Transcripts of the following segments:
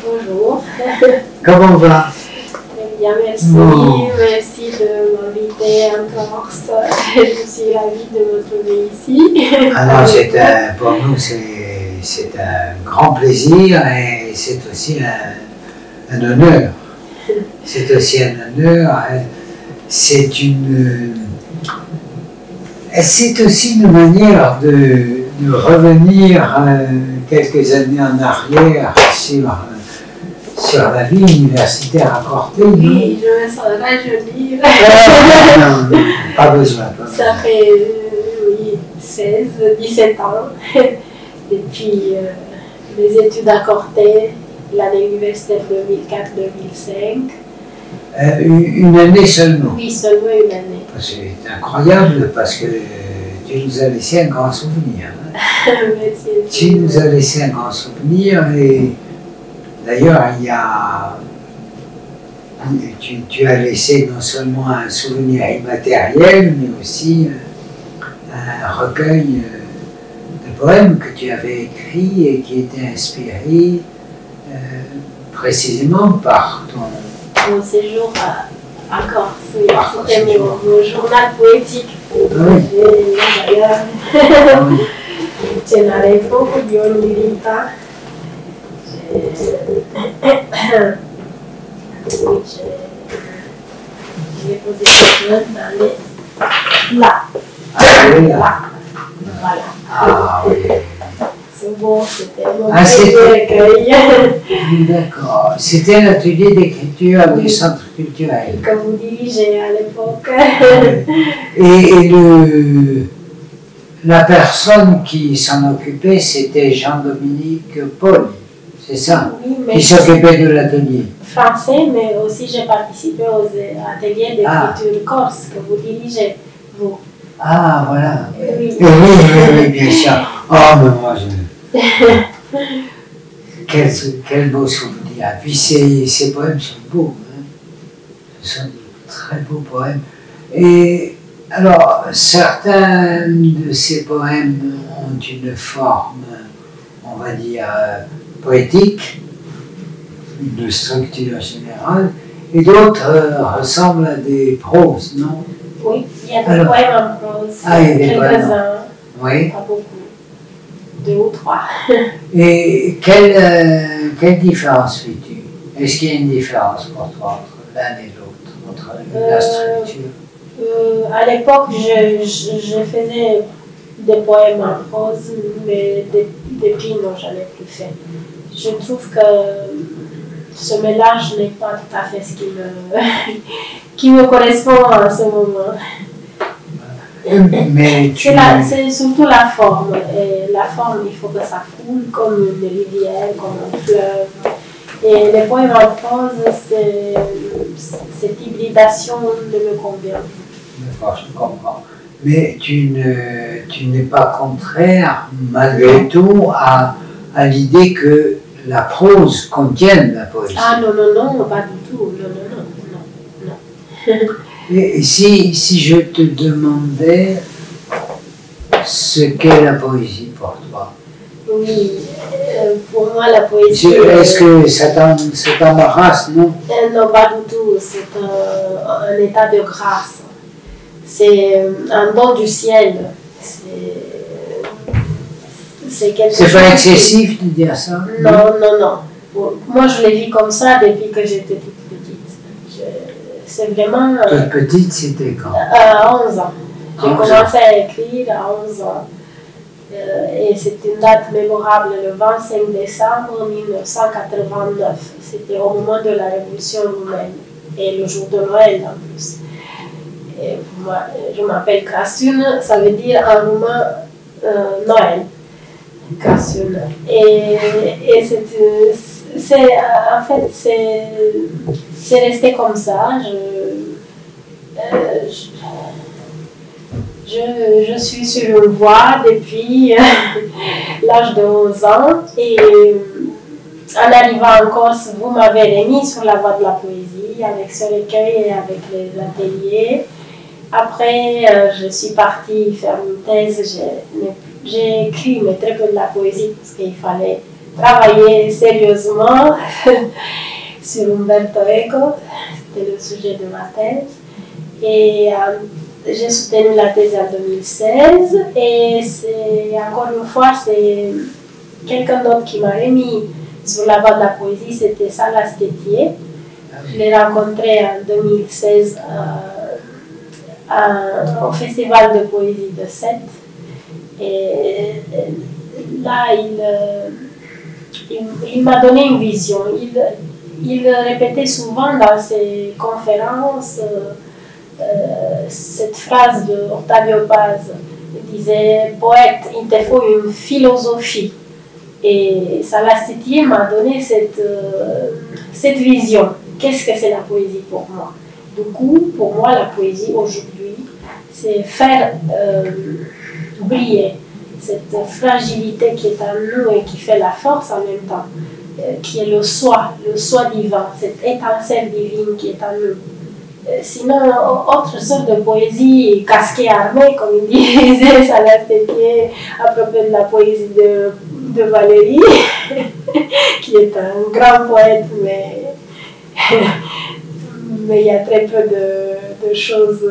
Bonjour. Comment va? Très bien, merci. Oh. Merci de m'inviter en Corse. Je suis ravie de me trouver ici. Alors, pour nous, c'est un grand plaisir et c'est aussi un honneur. C'est aussi un honneur. C'est aussi une manière de revenir quelques années en arrière sur la vie universitaire à Corté. Oui, je me sens rajeunie. Non, pas besoin. Ça fait oui, 16, 17 ans depuis mes études à Corté, l'année universitaire 2004-2005. Une année seulement. Oui, seulement une année. C'est incroyable parce que tu nous as laissé un grand souvenir. Merci. Tu nous as laissé un grand souvenir et d'ailleurs tu as laissé non seulement un souvenir immatériel mais aussi un recueil de poèmes que tu avais écrits et qui étaient inspirés précisément par mon séjour à Corse, oui. C'était séjour. mon journal poétique. Oui. D'ailleurs, ce n'allait pas di ogni vita. J'ai posé les choses là. Ah, oui, là. Voilà. Ah oui. C'est bon, c'était mon c'était- recueil D'accord. C'était un atelier d'écriture du centre culturel. que vous dirigez à l'époque. Et la personne qui s'en occupait, c'était Jean-Dominique Paul, c'est ça? Oui, mais Qui s'occupait de l'atelier. français, mais aussi j'ai participé aux ateliers d'écriture corse que vous dirigez, vous. Ah, voilà. Oui. Oui, bien sûr. Oh, mais moi, quel beau souvenir. Puis ces poèmes sont beaux. Hein. Ce sont de très beaux poèmes. Et alors, certains de ces poèmes ont une forme, on va dire, poétique, de structure générale, et d'autres ressemblent à des proses, non? Oui, il y a des poèmes en prose, Ah, il y a des poèmes. quelques-uns, Oui. pas beaucoup, 2 ou 3. Et quelle différence fais-tu? Est-ce qu'il y a une différence pour toi entre l'un et l'autre, entre la structure? À l'époque, je faisais des poèmes en prose, mais depuis, non, j'en ai plus fait. Je trouve que ce mélange n'est pas tout à fait ce qui me correspond à ce moment. Mais C'est surtout la forme. Et la forme, il faut que ça coule comme une rivière, comme un fleuve. Et les poèmes en prose, cette hybridation ne me convient plus. D'accord, je comprends. Mais tu n'es pas contraire, malgré tout, à l'idée que la prose contienne la poésie. Ah non, pas du tout. Non. Et si je te demandais ce qu'est la poésie pour toi? Oui, pour moi la poésie... Est-ce que ça t'embarrasse, non? Non, pas du tout. C'est un état de grâce. C'est un don du ciel. C'est quelque chose... C'est pas excessif de dire ça? Non. Moi, je l'ai vu comme ça depuis que j'étais toute petite. C'est vraiment... Toute petite, c'était quand? À 11 ans. J'ai 11 ans. commencé à écrire à 11 ans. Et c'est une date mémorable, le 25 décembre 1989. C'était au moment de la Révolution roumaine et le jour de Noël en plus. Et moi, je m'appelle Crasune, ça veut dire en roumain Noël. Crasune. Et en fait, c'est resté comme ça. Je suis sur une voie depuis l'âge de 11 ans et en arrivant en Corse, vous m'avez remis sur la voie de la poésie avec ce recueil et avec les ateliers. Après, je suis partie faire une thèse, j'ai écrit mais très peu de la poésie parce qu'il fallait travaillé sérieusement sur Umberto Eco, c'était le sujet de ma thèse. Et j'ai soutenu la thèse en 2016 et encore une fois, c'est quelqu'un d'autre qui m'a remis sur la voie de la poésie, c'était Salas Tétier. Je l'ai rencontré en 2016 au Festival de poésie de Sète. Et là, il m'a donné une vision. Il répétait souvent dans ses conférences cette phrase de Octavio Paz. Il disait, poète, il te faut une philosophie. Et Salas Tétier m'a donné cette vision. Qu'est-ce que c'est la poésie pour moi? Du coup, pour moi, la poésie aujourd'hui, c'est faire briller cette fragilité qui est en nous et qui fait la force en même temps, qui est le soi divin, cette étincelle divine qui est en nous. Sinon, autre sorte de poésie casquée armée, comme il disait Salas Tétier à propos de la poésie de Valéry, qui est un grand poète, mais il y a très peu de choses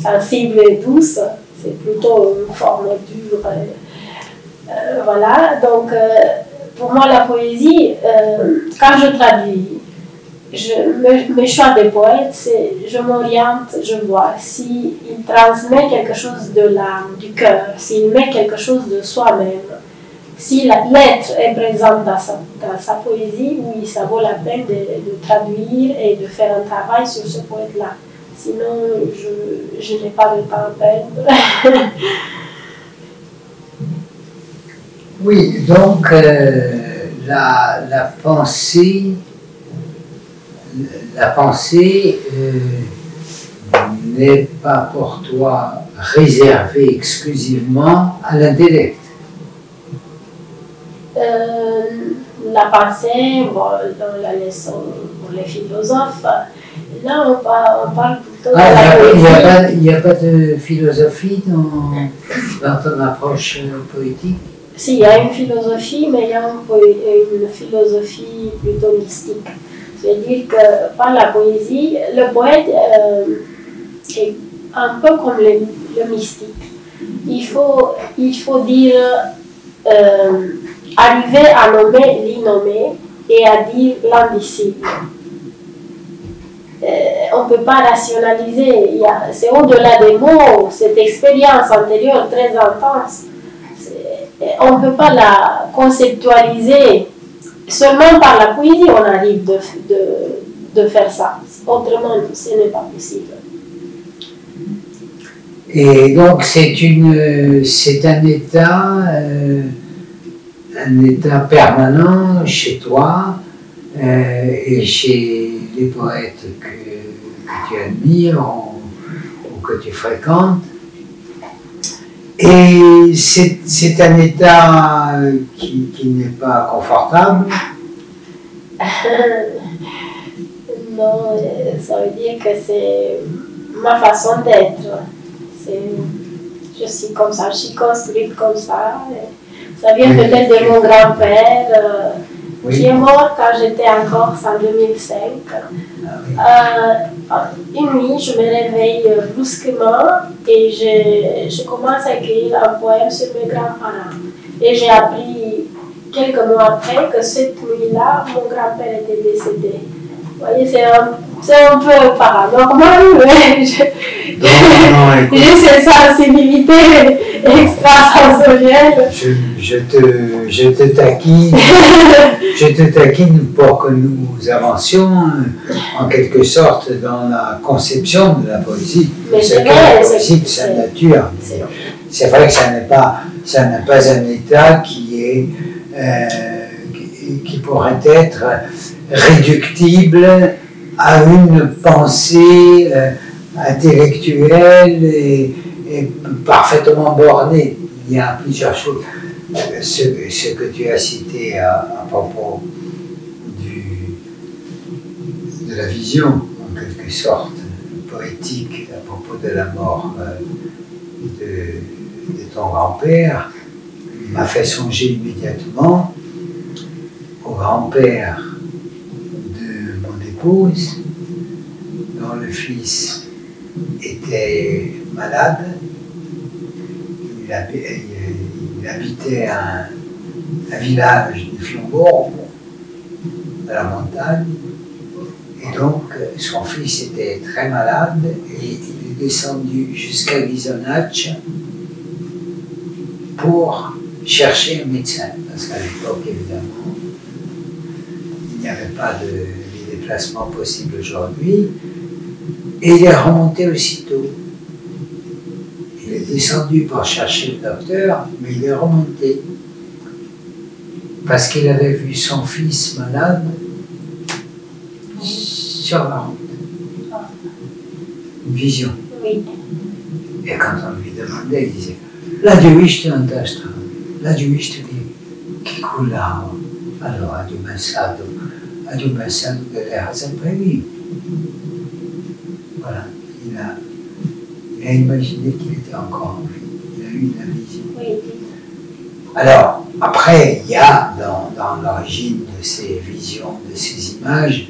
sensibles et douces. C'est plutôt une forme dure. Voilà, donc pour moi la poésie, quand je traduis, mes choix de poète, je m'oriente, je vois s'il transmet quelque chose de l'âme, du cœur, s'il met quelque chose de soi-même, si l'être est présent dans sa poésie, oui, ça vaut la peine de traduire et de faire un travail sur ce poète-là. Sinon, je n'ai pas de temps à perdre. Oui, donc la pensée n'est pas pour toi réservée exclusivement à l'intellect. La pensée, bon, dans la leçon pour les philosophes, là on parle plutôt de la poésie. Il n'y a pas de philosophie dans ton approche poétique? Si, il y a une philosophie, mais il y a une philosophie plutôt mystique. C'est-à-dire que par la poésie, le poète est un peu comme le mystique. Il faut dire, arriver à nommer l'innommé et à dire l'indicible. On ne peut pas rationaliser, c'est au-delà des mots, cette expérience antérieure très intense. On ne peut pas la conceptualiser. Seulement par la poésie, on arrive de faire ça. Autrement, ce n'est pas possible. Et donc, c'est un état permanent chez toi et chez les poètes que tu admires ou que tu fréquentes. Et c'est un état qui n'est pas confortable. Non, ça veut dire que c'est ma façon d'être. Je suis comme ça, je suis construite comme ça. Ça vient peut-être de mon grand-père qui est mort quand j'étais en Corse en 2005. Une nuit, je me réveille brusquement et je commence à écrire un poème sur mes grands-parents. Et j'ai appris quelques mois après que cette nuit-là, mon grand-père était décédé. Vous voyez, c'est un peu paranormal, mais j'ai cette sensibilité extrasensorielle. Je te taquine pour que nous avancions en quelque sorte dans la conception de la poésie. Mais c'est vrai, la poésie de sa nature. C'est vrai que ça n'est pas un état qui pourrait être réductible à une pensée intellectuelle et parfaitement bornée. Il y a plusieurs choses. Ce que tu as cité à propos de la vision, en quelque sorte, poétique, à propos de la mort de ton grand-père, m'a fait songer immédiatement au grand-père de mon épouse, dont le fils était malade. Il habitait un village du Flambourg, dans la montagne, et donc son fils était très malade et il est descendu jusqu'à Ghisonaccia pour chercher un médecin, parce qu'à l'époque, évidemment, il n'y avait pas de déplacement possible aujourd'hui, et il est remonté aussitôt. Il est descendu pour chercher le docteur, mais il est remonté parce qu'il avait vu son fils malade sur la route. Une vision. Oui. Et quand on lui demandait, il disait "La giuiste non destra, la giuiste che culla". Allora ha pensato che era sempre vivo. Voilà, il a imaginé qu'il était encore en vie. Il a eu la vision. Oui. Alors, après, il y a dans l'origine de ces visions, de ces images,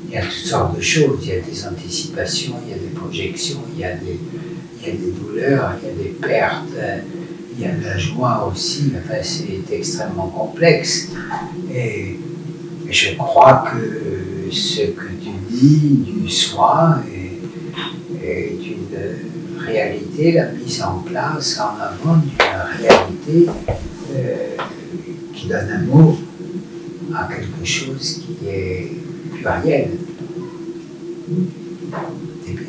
il y a toutes sortes de choses. Il y a des anticipations, il y a des projections, il y a des douleurs, il y a des pertes, il y a de la joie aussi. Enfin, c'est extrêmement complexe. Et je crois que ce que tu dis du soi est une réalité, la mise en place, en avant d'une réalité qui donne un mot à quelque chose qui est pluriel. C'est bien.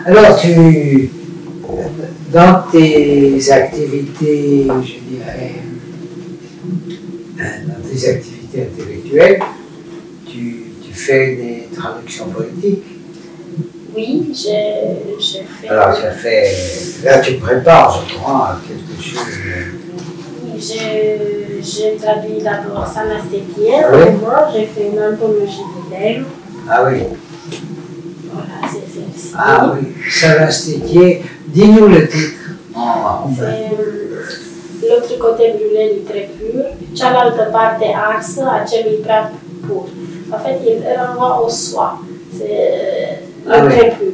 Alors, dans tes activités, je dirais, dans tes activités intellectuelles, tu fais des traductions poétiques. Oui, j'ai fait. Alors, tu as fait. Là, tu prépares, je crois, quelque chose. Oui, j'ai traduit d'abord Sanastétien. Oui. Moi, j'ai fait une anthologie de thèmes. Ah oui. Voilà, c'est celle-ci. Ah oui. Sanastétien. Dis-nous le titre. C'est l'autre côté brûlé du très pur, cealaltă parte arsă a celui prea pur. En fait, il renvoie au soi. C'est le très pur.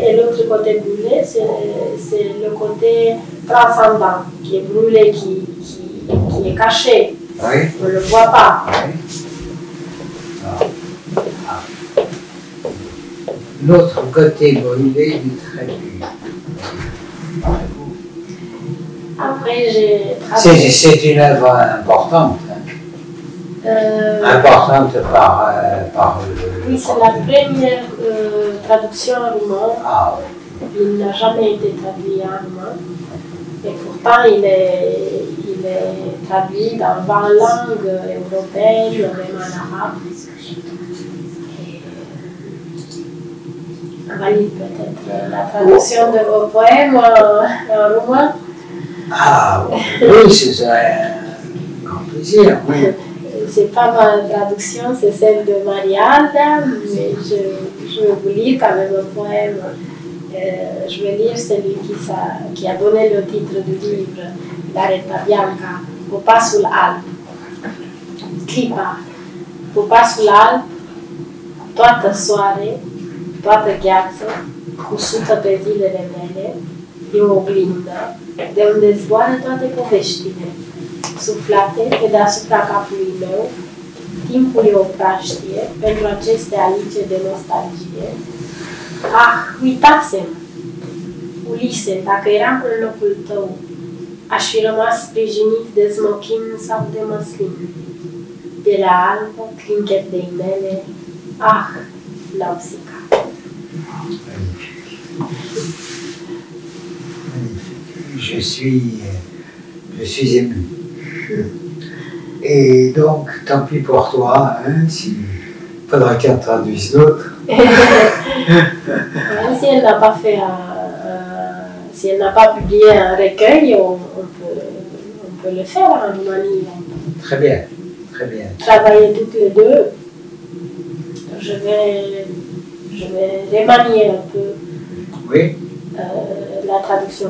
Et l'autre côté brûlé, c'est le côté transcendant, qui est brûlé, qui est caché. Oui. On ne le voit pas. Oui. Ah. L'autre côté brûlé du très pur. Après, j'ai traduit. C'est une œuvre importante. Importante par le. Oui, c'est la première traduction en roumain. Ah oui. Il n'a jamais été traduit en roumain. Et pourtant, il est traduit dans 20 langues européennes, même en arabe. On va lire peut-être la traduction de vos poèmes en roumain. Ah oui, c'est un grand plaisir. Oui. C'est pas ma traduction, c'est celle de Marianne, mais je vais vous lire quand même un poème. Je vais lire celui qui a donné le titre du livre, L'Areta Bianca, Popasul Alb. Clipa, Popasul Alb, toată soare, toată gheață, cusută pe zilele mele, e o oglindă, de unde zboară toate poveștile, suflate pe deasupra capului meu. Timpul e o praștie pentru aceste alice de nostalgie. Ah, uitasem! Ulise, dacă eram în locul tău, aș fi rămas sprijinit de smochin sau de măslin. Pielea albă, clinchet de imele, ah, Nausicaa. Je suis ému. Et donc, tant pis pour toi, hein, il faudra qu'elle traduise d'autres. Si elle n'a pas fait si elle n'a pas publié un recueil, on peut le faire en Roumanie. Très bien, très bien. Travailler toutes les deux. Je vais remanier un peu oui. La traduction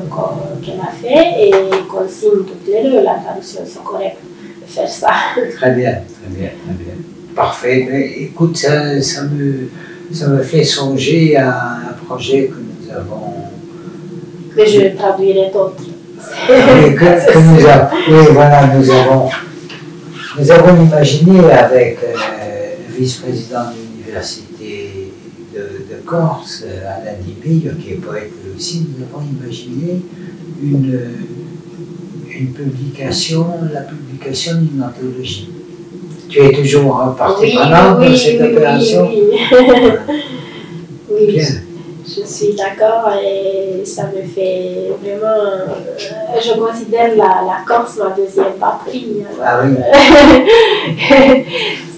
qu'elle a fait et qu'on signe toutes les deux la traduction, c'est correct de faire ça. Très bien, très bien, très bien. Parfait. Mais écoute, ça me fait songer à un projet que nous avons. Mais je traduirai d'autres. Oui, oui, voilà, nous avons imaginé avec le vice-président de l'université de Corse, Alain Dibille, qui est poète aussi, nous avons imaginé une publication, la publication d'une anthologie. Tu es toujours partie prenante de cette opération? Oui, bien. Je suis d'accord et ça me fait vraiment. Je considère la Corse ma deuxième patrie. Ah oui.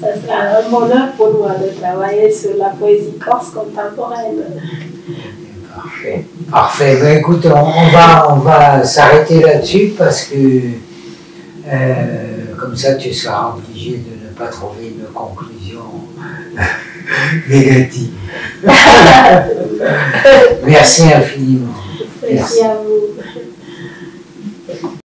Ça sera un bonheur pour moi de travailler sur la poésie corse contemporaine. Parfait. Parfait. Ben, écoute, on va s'arrêter là-dessus parce que comme ça tu seras obligé de ne pas trouver une conclusion négative. Merci infiniment. Merci à vous.